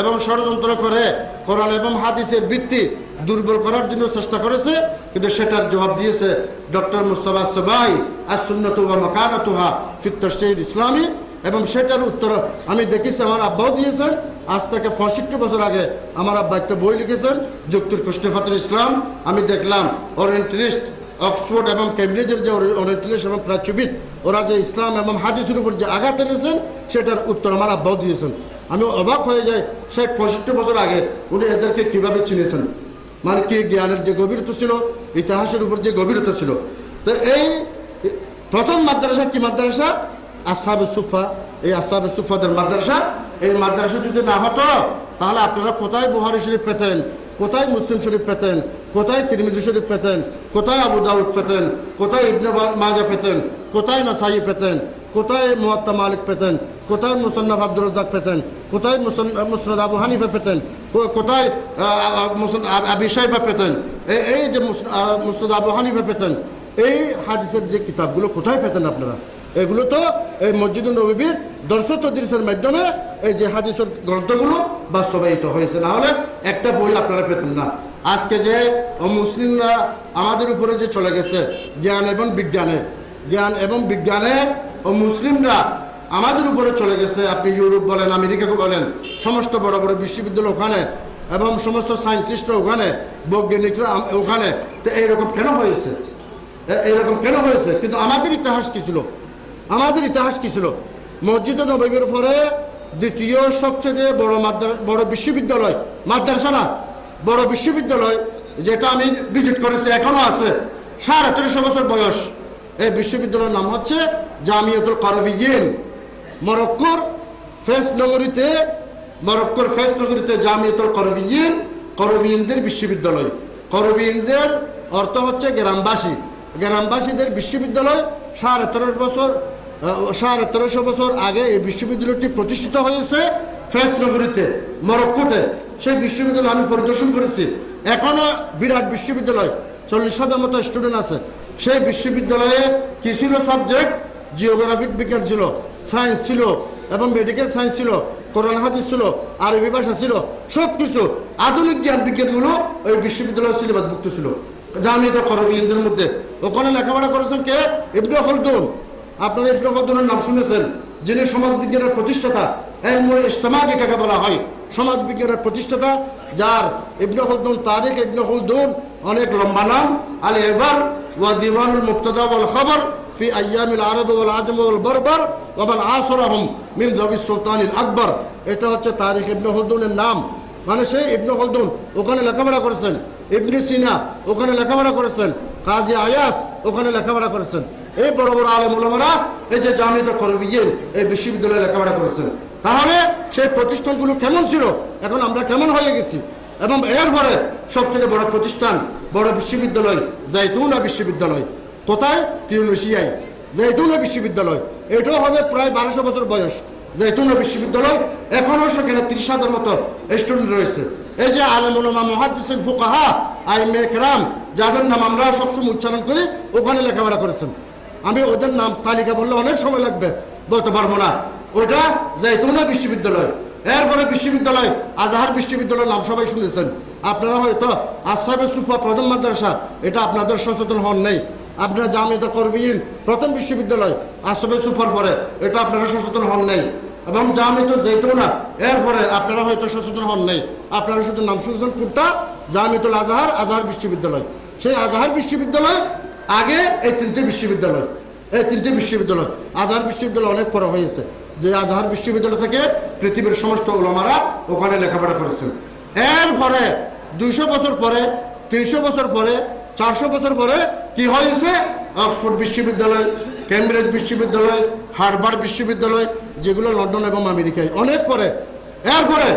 এবং ষড়যন্ত্র করে কোরআন এবং হাদিসের ভিত্তি দুর্বল করার জন্য চেষ্টা করেছে, কিন্তু সেটার জবাব দিয়েছে ডক্টর মুস্তাফা সবাই আস-সুন্নাতু ওয়া মাকানাতুহা ফি তাশরী'ল ইসলামী। এবং সেটার উত্তর আমি দেখেছি, আমার আব্বাও দিয়েছেন। আজ থেকে 65 বছর আগে আমার আব্বা একটা বই লিখেছেন যুক্তির কুশরিফাতুল ইসলাম। আমি দেখলাম ওরিয়েন্টালিস্ট অক্সফোর্ড এবং কেমব্রিজের যে ওরিয়েন্টালিস্ট এবং প্রাচ্যবিদ ওরা যে ইসলাম এবং হাদিসের উপর যে আঘাত এনেছেন সেটার উত্তর আমার আব্বাও দিয়েছেন। আমি অবাক হয়ে যাই, সেই 65 বছর আগে উনি এদেরকে কীভাবে চিনেছেন, মানে কি জ্ঞানের যে গভীরতা ছিল, ইতিহাসের উপর যে গভীরতা ছিল। তো এই প্রথম মাদ্রাসা কি মাদ্রাসা? আসহাবুস সুফফা। এই আসহাবুস সুফফাদের মাদ্রাসা, এই মাদ্রাসা যদি না হতো তাহলে আপনারা কোথায় বুখারী শরীফ পেতেন, কোথায় মুসলিম শরীফ পেতেন, কোথায় তিরমিজি শরীফ পেতেন, কোথায় আবু দাউদ পেতেন, কোথায় ইবনে মাজাহ পেতেন, কোথায় নাসাই পেতেন, কোথায় মুওয়াত্তা মালিক পেতেন, কোথায় মুসান্নাফ আব্দুর রাজ্জাক পেতেন, কোথায় মুসনাদ আবু হানিফা পেতেন, কোথায় আবি শাইবা পেতেন, এই যে মুসনাদ আবু হানিফা পেতেন। এই হাদিসের যে কিতাবগুলো কোথায় পেতেন আপনারা? এগুলো তো এই মসজিদুন নববীর দর্শ তদরিসের মাধ্যমে এই যে হাদিসের গ্রন্থগুলো বাস্তবায়িত হয়েছে, না হলে একটা বই আপনারা পেতেন না। আজকে যে মুসলিমরা আমাদের উপরে যে চলে গেছে জ্ঞান এবং বিজ্ঞানে ও মুসলিমরা আমাদের উপরে চলে গেছে। আপনি ইউরোপ বলেন, আমেরিকাকে বলেন, সমস্ত বড় বড় বিশ্ববিদ্যালয় ওখানে এবং সমস্ত সায়েন্টিস্টরা ওখানে, বৈজ্ঞানিকরা ওখানে। তো এইরকম কেন হয়েছে? এইরকম কেন হয়েছে? কিন্তু আমাদের ইতিহাস কি ছিল? আমাদের ইতিহাস কি ছিল? মসজিদে নববীর পরে দ্বিতীয় সবচেয়ে বড় বিশ্ববিদ্যালয়, মাদ্রাসা না, বড় বিশ্ববিদ্যালয় যেটা আমি ভিজিট করেছি, এখনো আছে, 1350 বছর বয়স। এই বিশ্ববিদ্যালয়ের নাম হচ্ছে জামিয়াতুল কারবিয়্যিন। মরক্কোর ফেস নগরীতে জামিয়াতুল কারবিয়্যিন, করবিয়্যিনদের বিশ্ববিদ্যালয়। করবিয়্যিনদের অর্থ হচ্ছে গ্রামবাসী, গ্রামবাসীদের বিশ্ববিদ্যালয়। 1350 বছর আগে এই বিশ্ববিদ্যালয়টি প্রতিষ্ঠিত হয়েছে ফেস নগরীতে, মরক্কোতে। সেই বিশ্ববিদ্যালয় আমি পরিদর্শন করেছি। এখনো বিরাট বিশ্ববিদ্যালয়, 40,000 মতো স্টুডেন্ট আছে। সেই বিশ্ববিদ্যালয়ে কি ছিল সাবজেক্ট? জিওগ্রাফিক বিজ্ঞান ছিল, সায়েন্স ছিল এবং মেডিকেল সায়েন্স ছিল, কোরআন হাদিস ছিল, আরবি ভাষা ছিল, সব কিছু আধুনিক জ্ঞান বিজ্ঞানগুলো ওই বিশ্ববিদ্যালয়ের সিলেবাসভুক্ত ছিল জামিয়াতুল কারবিয়্যিনদের মধ্যে। ওখানে লেখাপড়া করেছেন কে? ইবনে খালদুন। আপনারা ইবনে খালদুনের নাম শুনেছেন, যিনি সমাজ বিজ্ঞানের প্রতিষ্ঠাতা। ইলমুল ইজতিমা যেটাকে বলা হয়, সমাজ বিজ্ঞানের প্রতিষ্ঠাতা, যার ইবনে খালদুন তারিখ ইবনে খালদুন অনেক লম্বা নাম। আল ইবার ওয়া দিওয়ানুল মুবতাদা ওয়াল খবর ফি আইয়ামিল আরব ওয়াল আজম ওয়াল বরবর ওয়া মান আসরাহুম মিন যাবি সুলতানিল আকবর। এটা হচ্ছে তারিখ ইবনে খালদুনের নাম। মানে সেই ইবনে খালদুন ওখানে লেখাপড়া করেছেন, ইবনে সিনা ওখানে লেখাপড়া করেছেন, কাজী আয়াস ওখানে লেখাপড়া করেছেন। এই বড় বড় আলেম ওলামারা এই যে জামিয়াতুল কারবিয়্যিন এই বিশ্ববিদ্যালয়ে লেখাপড়া করেছেন। তাহলে সেই প্রতিষ্ঠানগুলো কেমন ছিল, এখন আমরা কেমন হয়ে গেছি। এবং এরপরে সবচেয়ে বড় প্রতিষ্ঠান, বড় বিশ্ববিদ্যালয় জাইতুনা বিশ্ববিদ্যালয়। কোথায়? তিউনিসিয়ায় জাইতুনা বিশ্ববিদ্যালয়। এটাও হবে প্রায় 1200 বছর বয়স। জাইতুনা বিশ্ববিদ্যালয় এখনো সেখানে 30,000 মতো স্টুডেন্ট রয়েছে। এই যে আলেম ওলামা, মুহাদ্দিসিন, ফুকাহা, আইম্মে কেরাম যাদের নাম আমরা সবসময় উচ্চারণ করি, ওখানে লেখাপড়া করেছেন। আমি ওদের নাম তালিকা বললে অনেক সময় লাগবে, বলতে পারবো না। ওইটা জাইতুনা বিশ্ববিদ্যালয়। এরপরে বিশ্ববিদ্যালয় আজহার বিশ্ববিদ্যালয়ের নাম সবাই শুনেছেন আপনারা হয়তো। আসহাবুস সুফফা প্রথম মাদ্রাসা, এটা আপনাদের সচেতন হন নেই। আপনারা জামিয়াতুল কারবিয়্যিন প্রথম বিশ্ববিদ্যালয়, আসহাবুস সুফফার পরে, এটা আপনারা সচেতন হন নেই। এবং জামিত জৈতুনা। এরপরে আপনারা হয়তো সচেতন হন নাই, আপনারা শুধু নাম শুনছেন কোনটা, জামিতুল আজহার, আজহার বিশ্ববিদ্যালয়। সেই আজহার বিশ্ববিদ্যালয় আগে এই তিনটে বিশ্ববিদ্যালয়, আজহার বিশ্ববিদ্যালয় অনেক পরে হয়েছে। যে আজহার বিশ্ববিদ্যালয় থেকে পৃথিবীর সমস্ত ওলামারা ওখানে লেখাপড়া করেছেন। এরপরে 200 বছর পরে, 300 বছর পরে, 400 বছর পরে কি হয়েছে? অক্সফোর্ড বিশ্ববিদ্যালয়, কেমব্রিজ বিশ্ববিদ্যালয়, হার্ভার্ড বিশ্ববিদ্যালয়, যেগুলো লন্ডন এবং আমেরিকায় অনেক পরে। এরপরে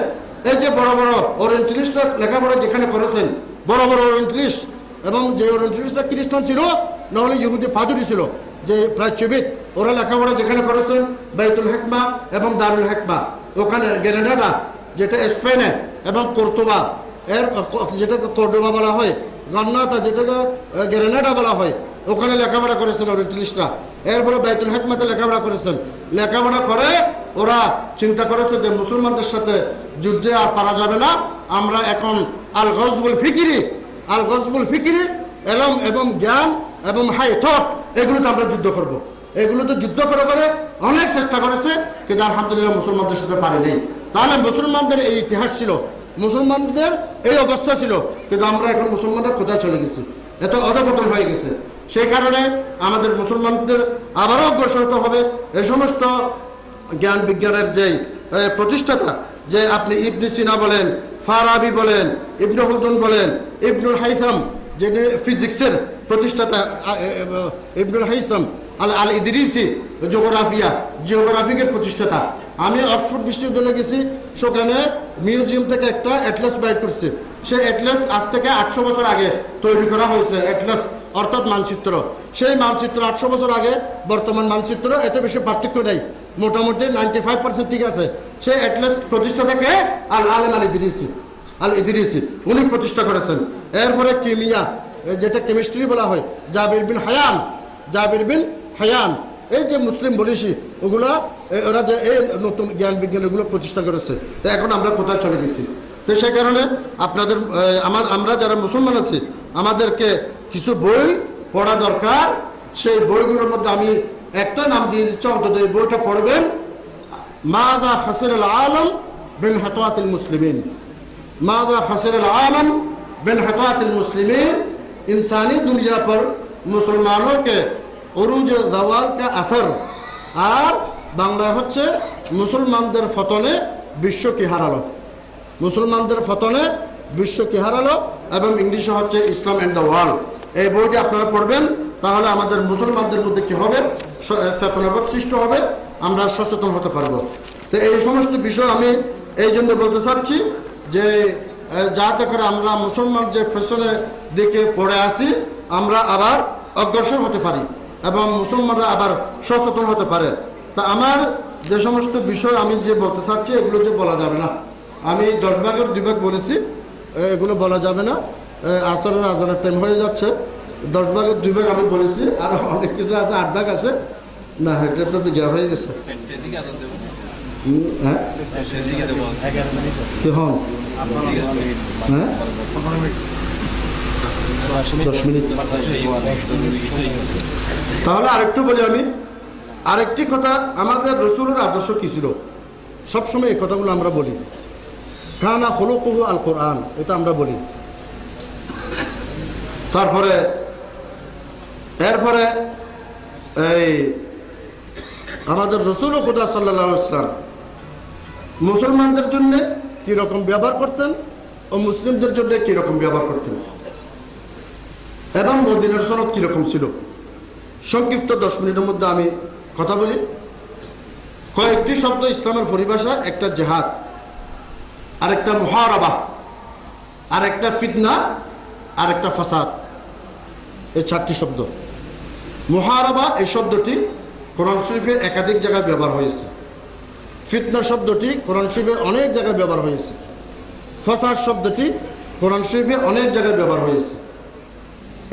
এই যে বড় বড় ওরিয়েন্টালিস্টরা লেখাপড়া যেখানে করেছেন, বড় বড় ওরিয়েন্টালিস্ট, এবং যে ওরিয়েন্টালিস্টরা খ্রিস্টান ছিল, নাহলে ইহুদি ফাদুরি ছিল, যে প্রাচ্যবিদ, ওরা লেখাপড়া যেখানে করেছেন বাইতুল হেকমা এবং দারুল হেকমা, ওখানে গ্রেনাডা যেটা স্পেনে, এবং কর্তোবা, এর যেটাকে কর্ডোবা বলা হয়, গান্নাতা যেটাকে গ্রেনাডা বলা হয়, ওখানে লেখাপড়া করেছেন ওরিয়েন্টালিস্টরা। এরপরে বাইতুল হেকমাতে লেখাপড়া করেছেন। লেখাপড়া করে ওরা চিন্তা করেছে যে মুসলমানদের সাথে যুদ্ধে আর পারা যাবে না, আমরা এখন আল গজবুল ফিকিরি এলম এবং জ্ঞান এবং হাই থট, এগুলোতে আমরা যুদ্ধ করব। এগুলোতে যুদ্ধ করে করে অনেক চেষ্টা করেছে, কিন্তু আলহামদুলিল্লাহ মুসলমানদের সাথে পারেনি। তাহলে মুসলমানদের এই ইতিহাস ছিল, মুসলমানদের এই অবস্থা ছিল, কিন্তু আমরা এখন মুসলমানরা কোথায় চলে গেছি? এত অধপতন হয়ে গেছে। সেই কারণে আমাদের মুসলমানদের আবারও অগ্রসর হতে হবে। এই সমস্ত জ্ঞান বিজ্ঞানের যে প্রতিষ্ঠাতা, যে আপনি ইবনে সিনা বলেন, ফারাবি বলেন, ইবনে খুলদুন বলেন, ইবনুল হাইসাম যিনি ফিজিক্সের প্রতিষ্ঠাতা, ইবনুল হাইসাম আল ইদরিসি জিওগ্রাফিকের প্রতিষ্ঠাতা। আমি অক্সফোর্ড বিশ্ববিদ্যালয়ে গেছি, সেখানে মিউজিয়াম থেকে একটা অ্যাটলাস বাইর করছে। সেই অ্যাটলাস আজ থেকে 800 বছর আগে তৈরি করা হয়েছে। অ্যাটলাস অর্থাৎ মানচিত্র। সেই মানচিত্র 800 বছর আগে বর্তমান মানচিত্র এত বেশি পার্থক্য নেই, মোটামুটি 95% ঠিক আছে। সেই অ্যাটলাস প্রতিষ্ঠাতাকে আল ইদরিসি উনি প্রতিষ্ঠা করেছেন। এরপরে কেমিয়া, যেটা কেমিস্ট্রি বলা হয়, জাবির বিন হায়ান, এই যে মুসলিম বলিসি, ওগুলা ওরা যে এই নতুন জ্ঞান বিজ্ঞান এগুলো প্রতিষ্ঠা করেছে। তো এখন আমরা কোথায় চলে গেছি? তো সেই কারণে আপনাদের আমরা যারা মুসলমান আছি, আমাদেরকে কিছু বই পড়া দরকার। সেই বইগুলোর মধ্যে আমি একটা নাম দিয়ে দিচ্ছি, অন্তত এই বইটা পড়বেন। মাযা খাসিরাল আলম বিন হাতাওয়াতিল মুসলিমিন, माज़ा खसिरल आलम बिन हतातिल मुस्लिमीन, इंसानी दुनिया पर मुसलमानों के उरूज ज़वाल का असर। আর বাংলায় হচ্ছে মুসলমানদের ফতনে বিশ্ব কি হারালো, মুসলমানদের ফতনে বিশ্ব কি হারালো, এবং ইংলিশে হচ্ছে ইসলাম অ্যান্ড দ্য ওয়ার্ল্ড। এই বইটি আপনারা পড়বেন, তাহলে আমাদের মুসলমানদের মধ্যে কি হবে? চেতনাবোধ সৃষ্টি হবে, আমরা সচেতন হতে পারবো। তো এই সমস্ত বিষয় আমি এই জন্য বলতে চাচ্ছি যে যাতে করে আমরা মুসলমান যে ফ্যাশনের দিকে পড়ে আসি, আমরা আবার অগ্রসর হতে পারি এবং মুসলমানরা আবার সচেতন হতে পারে। তা আমার যে সমস্ত বিষয় আমি যে বলতে চাচ্ছি, এগুলো যে বলা যাবে না। আমি 10 ভাগের 2 ভাগ বলেছি, এগুলো বলা যাবে না। আসরের আজানের টাইম হয়ে যাচ্ছে। 10 ভাগের 2 ভাগ আমি বলেছি, আর অনেক কিছু আছে, 8 ভাগ আছে না, এটা তো দেওয়া হয়ে গেছে। হ্যাঁ কি হন? হ্যাঁ 10 মিনিট। তাহলে আরেকটু বলি আমি, আরেকটি কথা, আমাদের রসুলের আদর্শ কি ছিল? সবসময় এই কথাগুলো আমরা বলি। কানা খুলুকুহু আল কোরআন, এটা আমরা বলি। তারপরে এরপরে এই আমাদের রসুল খুদা সাল্লাল্লাহু আলাইহি ওয়াসাল্লাম মুসলমানদের জন্য কীরকম ব্যবহার করতেন ও মুসলিমদের জন্য কীরকম ব্যবহার করতেন, এবং মদিনার সনদ কীরকম ছিল। সংক্ষিপ্ত 10 মিনিটের মধ্যে আমি কথা বলি। কয়েকটি শব্দ ইসলামের পরিভাষা, একটা জেহাদ, আরেকটা মুহারাবা, আরেকটা ফিতনা, আরেকটা ফাসাদ। এই 4টি শব্দ। মুহারাবা এই শব্দটি কোরআন শরীফে একাধিক জায়গায় ব্যবহার হয়েছে। ফিতনা শব্দটি কোরআন শরীফে অনেক জায়গায় ব্যবহার হয়েছে। ফাসাদ শব্দটি কোরআন শরীফে অনেক জায়গায় ব্যবহার হয়েছে।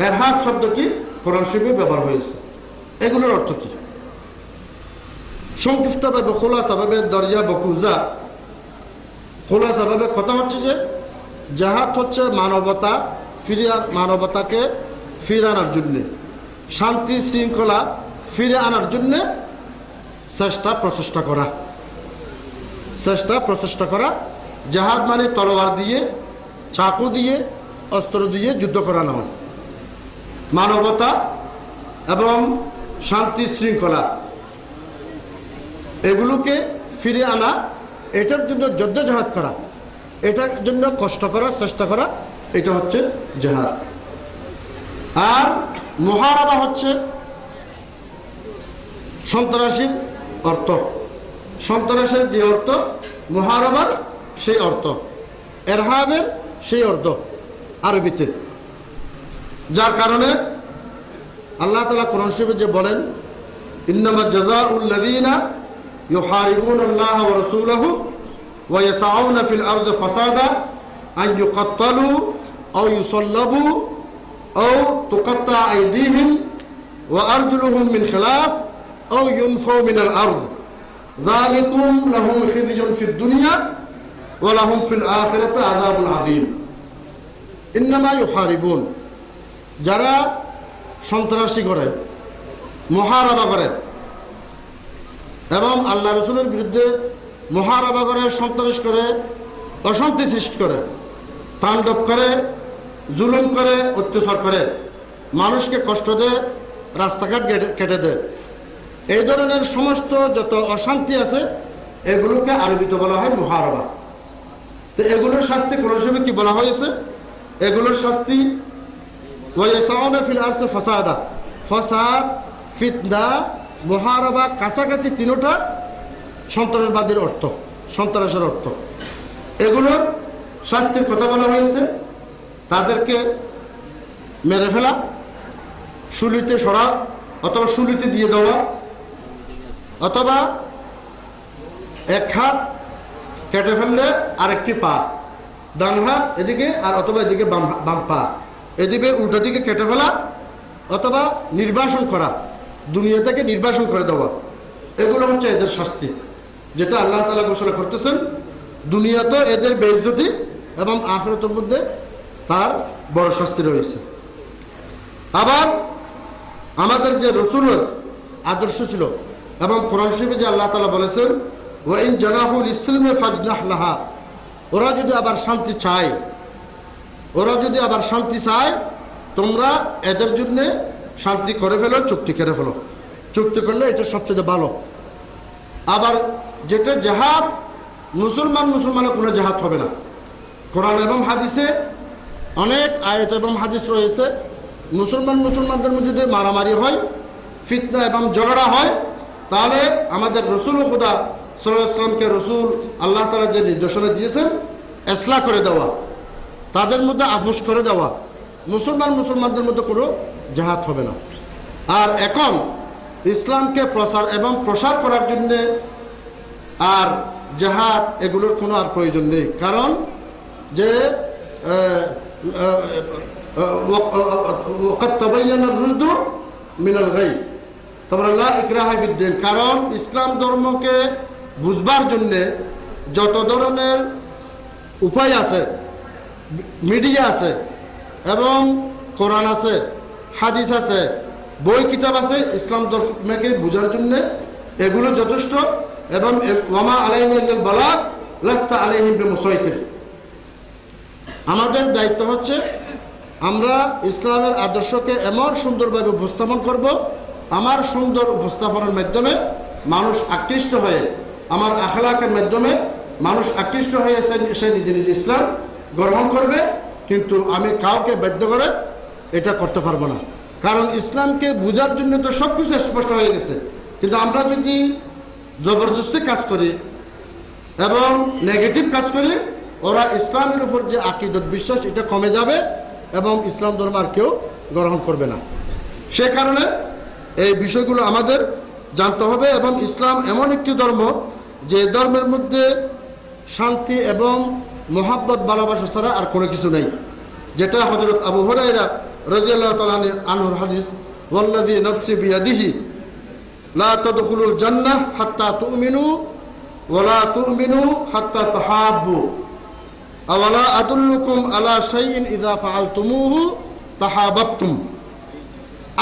এরহাব শব্দটি কোরআন শরীফে ব্যবহার হয়েছে। এগুলোর অর্থ কি? সংক্ষিপ্তভাবে খোলাসাভাবে দরিয়া বকুজা, খোলাসাভাবে কথা হচ্ছে যে জাহাদ হচ্ছে মানবতাকে ফিরে আনার জন্যে, শান্তি শৃঙ্খলা ফিরে আনার জন্যে প্রচেষ্টা করা। প্রচেষ্টা করা। জেহাদ মানে তলোয়ার দিয়ে, চাকু দিয়ে, অস্ত্র দিয়ে যুদ্ধ করা নয়। মানবতা এবং শান্তি শৃঙ্খলা এগুলোকে ফিরে আনা, এটার জন্য যুদ্ধজাহাদ করা, এটার জন্য কষ্ট করা, চেষ্টা করা, এটা হচ্ছে জেহাদ। আর মুহারাবা হচ্ছে সন্ত্রাসীর অর্থ। সন্ত্রাসের যে অর্থ, মুহারাবার সেই অর্থ, এরহাবের সেই অর্থ আরবিতে। যার কারণে আল্লাহ তাআলা কোরআন শরীফে যে বলেন, ইন্নামা জাযাউল লাযীনা ইউহারিবুনা আল্লাহ ওয়া রাসূলাহু ওয়া ইয়াসআউনা ফিল আরদি ফাসাদা আন ইউকাত্তালু আও ইউসাল্লাবু আও তুকাত্তা আইদিহিম ওয়া আরজুলুহুম মিন খিলাফ আও ইউনফাউ মিনাল আরদ যালিকুম লাহুম খিযুন ফিদ দুনিয়া ওয়া লাহুম ফিল আখিরাতি আযাবুন আযীম। ইন্নামা ইউহারিবুন, যারা সন্ত্রাসী করে, মুহারাবা করে এবং আল্লাহ রাসূলের বিরুদ্ধে মুহারাবা করে, সন্ত্রাস করে, অশান্তি সৃষ্টি করে, তাণ্ডব করে, জুলুম করে, অত্যাচার করে, মানুষকে কষ্ট দেয়, রাস্তাঘাট কেটে দেয়, এই ধরনের সমস্ত যত অশান্তি আছে এগুলোকে আরবিতে বলা হয় মুহারাবা। তো এগুলোর শাস্তি কোরআন শরীফে কি বলা হয়েছে? এগুলোর শাস্তি ওয়ায়াসাউনা ফিল আরদি ফাসাদা, ফাসাদ, ফিতনা, মুহারাবা, কাছাকাছি তিনটা সন্ত্রাসবাদের অর্থ, সন্ত্রাসের অর্থ। এগুলোর শাস্তির কথা বলা হয়েছে তাদেরকে মেরে ফেলা, শুলিতে সরা অথবা শুলিতে দিয়ে দেওয়া, অথবা এক হাত কেটে ফেললে আরেকটি পা, ডান হাত এদিকে আর অথবা এদিকে বাম পা, এদিকে উল্টা দিকে কেটে ফেলা, অথবা নির্বাসন করা, দুনিয়া থেকে নির্বাসন করে দেওয়া। এগুলো হচ্ছে এদের শাস্তি, যেটা আল্লাহ তাআলা ঘোষণা করতেছেন। দুনিয়াতে এদের বেইজ্জতি এবং আখিরাতের মধ্যে তার বড় শাস্তি রয়েছে। আবার আমাদের যে রাসূলের আদর্শ ছিল এবং কোরআন শরীফে যে আল্লাহ তাআলা বলেছেন, ওয়া ইন জানাহুল ইসলামে ফাজনাহ লাহা, ওরা যদি আবার শান্তি চায়, ওরা যদি আবার শান্তি চায়, তোমরা এদের জন্য শান্তি করে ফেলো, চুক্তি করে ফেলো। চুক্তি করলে এটা সবচেয়ে ভালো। আবার যেটা জেহাদ, মুসলমানের কোনো জেহাদ হবে না। কোরআন এবং হাদিসে অনেক আয়াত এবং হাদিস রয়েছে, মুসলমানদের মধ্যে যদি মারামারি হয়, ফিতনা এবং ঝগড়া হয়, তাহলে আমাদের রাসূল খুদা সাল্লাল্লাহু আলাইহি ওয়াসাল্লামকে রাসূল আল্লাহ তাআলা যে নির্দেশনা দিয়েছেন, ইসলাহ করে দেওয়া, তাদের মধ্যে আপোষ করে দেওয়া, মুসলমানদের মধ্যে কোনো জেহাদ হবে না। আর এখন ইসলামকে প্রচার এবং প্রসার করার জন্য আর জেহাদ এগুলোর কোনো আর প্রয়োজন নেই। কারণ যে ওয়াকাদ তাবায়্যানার রুশদু মিনাল গাই, তোমরা লা ইকরাহা ফিদ্দিন। কারণ ইসলাম ধর্মকে বুঝবার জন্যে যত ধরনের উপায় আছে, মিডিয়া আছে এবং কোরআন আছে, হাদিস আছে, বই কিতাব আছে, ইসলাম ধর্মকে বোঝার জন্য এগুলো যথেষ্ট। এবং ওয়ামা আলাইনা ইল্লাল বালাগ লাস্তা আলাইহিম বিমুসাইতির। আমাদের দায়িত্ব হচ্ছে আমরা ইসলামের আদর্শকে এমন সুন্দরভাবে উপস্থাপন করব, আমার সুন্দর উপস্থাপনের মাধ্যমে মানুষ আকৃষ্ট হয়ে, আমার আখলাকের মাধ্যমে মানুষ আকৃষ্ট হয়ে সে নিজে নিজে ইসলাম গ্রহণ করবে। কিন্তু আমি কাউকে বাধ্য করে এটা করতে পারবো না, কারণ ইসলামকে বোঝার জন্য তো সব কিছু স্পষ্ট হয়ে গেছে। কিন্তু আমরা যদি জবরদস্তি কাজ করি এবং নেগেটিভ কাজ করি, ওরা ইসলামের উপর যে আকীদত বিশ্বাস এটা কমে যাবে এবং ইসলাম ধর্ম আর কেউ গ্রহণ করবে না। সে কারণে এই বিষয়গুলো আমাদের জানতে হবে। এবং ইসলাম এমন একটি ধর্ম যে ধর্মের মধ্যে শান্তি এবং মোহাব্বত, ভালোবাসা ছাড়া আর কোনো কিছু নেই। যেটা হযরত আবু হুরায়রা রাদিয়াল্লাহু তাআলা আনহুর হাদিস, ওয়াল্লাযী নাফসি বিয়াদিহি লা তাদখুলুল জান্নাহ হাত্তা তুমিনু ওয়া লা তুমিনু হাত্তা তাহাব্বু আওয়ালা আদুল্লুকুম আলা শাইইন ইযা ফাআলতুমুহু তাহাবাবতুম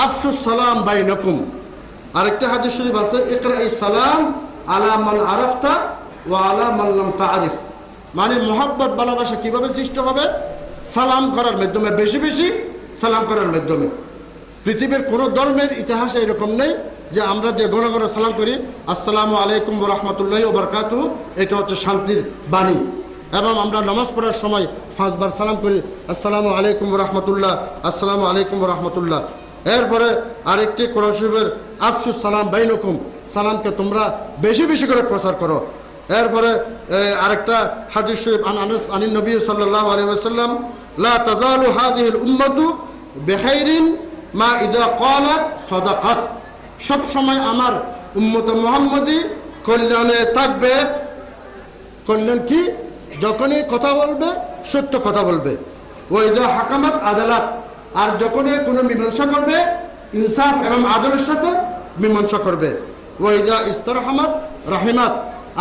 আফশুস সালাম বাইনাকুম। আরেকটা হাদিস শরীফ আছে, ইকরাইস সালাম আলা মান আরাফতা ওয়া আলা মান লাম তা'রিফ, মানে মহব্বত ভালোবাসা কিভাবে সৃষ্টি হবে? সালাম করার মাধ্যমে, বেশি বেশি সালাম করার মাধ্যমে। পৃথিবীর কোনো ধর্মের ইতিহাসে এরকম নেই যে আমরা যে ঘন ঘন সালাম করি আসসালামু আলাইকুম ওয়া রাহমাতুল্লাহি ওয়া বারাকাতুহু, এটা হচ্ছে শান্তির বাণী। এবং আমরা নামাজ পড়ার সময় 5 বার সালাম করি, আসসালামু আলাইকুম ওয়া রাহমাতুল্লাহ, আসসালামু আলাইকুম ওয়া রাহমাতুল্লাহ। এরপরে আরেকটি কোরআন শরীফের আফসুস সালাম বাইনকুম, সালামকে তোমরা বেশি বেশি করে প্রচার করো। এরপরে আরেকটা হাদিস শরীফ আনাস আনিন নবী সাল্লাল্লাহু আলাইহি ওয়াসাল্লাম, লা তাজালু হাযিহিল উম্মাতু বিখাইরিন মা ইযা ক্বালাত সাদাকাত, সব সময় আমার উম্মত মুহাম্মদী কল্যাণে থাকবে। কল্যাণ কি? যখনই কথা বলবে সত্য কথা বলবে। ওয়া ইযা হাকামাত আদালাত, আর যখনই কোনো মীমাংসা করবে ইনসাফ এবং আদলের সাথে মীমাংসা করবে। ওয়া ইযা ইস্তারহামাত রাহিমাত,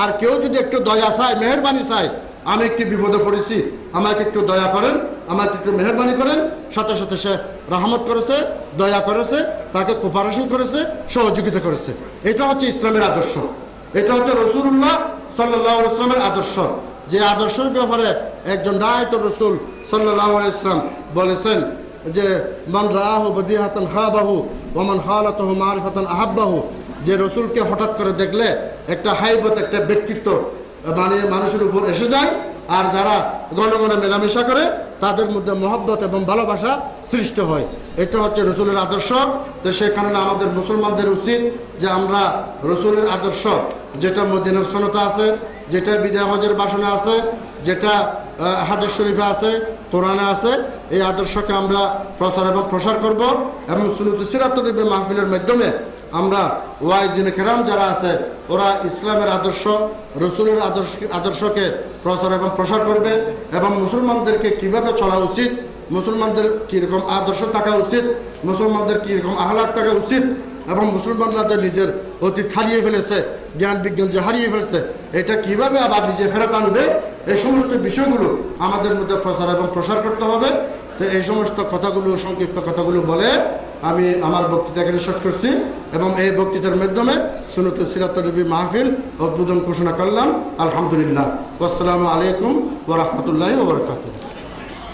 আর কেউ যদি একটু দয়া চায়, মেহেরবানি চায়, আমি একটু বিপদে পড়েছি, আমাকে একটু দয়া করেন, আমাকে একটু মেহেরবানি করেন, সাথে সাথে সে রহমত করেছে, দয়া করেছে, তাকে কোপারেশন করেছে, সহযোগিতা করেছে। এটা হচ্ছে ইসলামের আদর্শ, এটা হচ্ছে রাসূলুল্লাহ সাল্লাল্লাহু আলাইহি ওয়াসাল্লামের আদর্শ। যে আদর্শের ব্যাপারে একজন দায়িত্ব রাসূল সাল্লাল্লাহু আলাইহি ওয়াসাল্লাম বলেছেন যে মান রাআহু বাদিহাতান খাবাহু ওয়া মান খালাতাহু মারিফাতান আহাব্বাহু, যে রসুলকে হঠাৎ করে দেখলে একটা হাইবত, একটা ব্যক্তিত্ব মানে মানুষের উপর এসে যায়, আর যারা ঘন ঘন মেলামেশা করে তাদের মধ্যে মহব্বত এবং ভালোবাসা সৃষ্টি হয়। এটা হচ্ছে রসুলের আদর্শ। তো সেই কারণে আমাদের মুসলমানদের উচিত যে আমরা রসুলের আদর্শ, যেটা মদিনার সনদে আছে, যেটা বিদায় হজের বাসনে আছে, যেটা হাদিস শরীফে আছে, কোরআনে আছে, এই আদর্শকে আমরা প্রচার এবং প্রসার করব। এবং সুন্নতুল সিরাতুল নবী মাহফিলের মাধ্যমে আমরা ওয়াইজিনে কেরাম যারা আছে ওরা ইসলামের আদর্শ, রসুলের আদর্শকে প্রচার এবং প্রসার করবে। এবং মুসলমানদেরকে কিভাবে চলা উচিত, মুসলমানদের কীরকম আদর্শ থাকা উচিত, মুসলমানদের কীরকম আহলাক থাকা উচিত, এবং মুসলমানরা যে নিজের অতীত হারিয়ে ফেলেছে, জ্ঞান বিজ্ঞান যে হারিয়ে ফেলেছে, এটা কিভাবে আবার নিজে ফেরত আনবে, এই সমস্ত বিষয়গুলো আমাদের মধ্যে প্রচার এবং প্রসার করতে হবে। তো এই সমস্ত কথাগুলো, সংক্ষিপ্ত কথাগুলো বলে আমি আমার বক্তৃতা এখানে শেষ করছি, এবং এই বক্তৃতার মাধ্যমে সুন্নাতুল সিরাতুল নবী মাহফিল উদ্বোধন ঘোষণা করলাম। আলহামদুলিল্লাহ। আসসালামু আলাইকুম ওয়া রাহমাতুল্লাহি ওয়া বারাকাতুহু।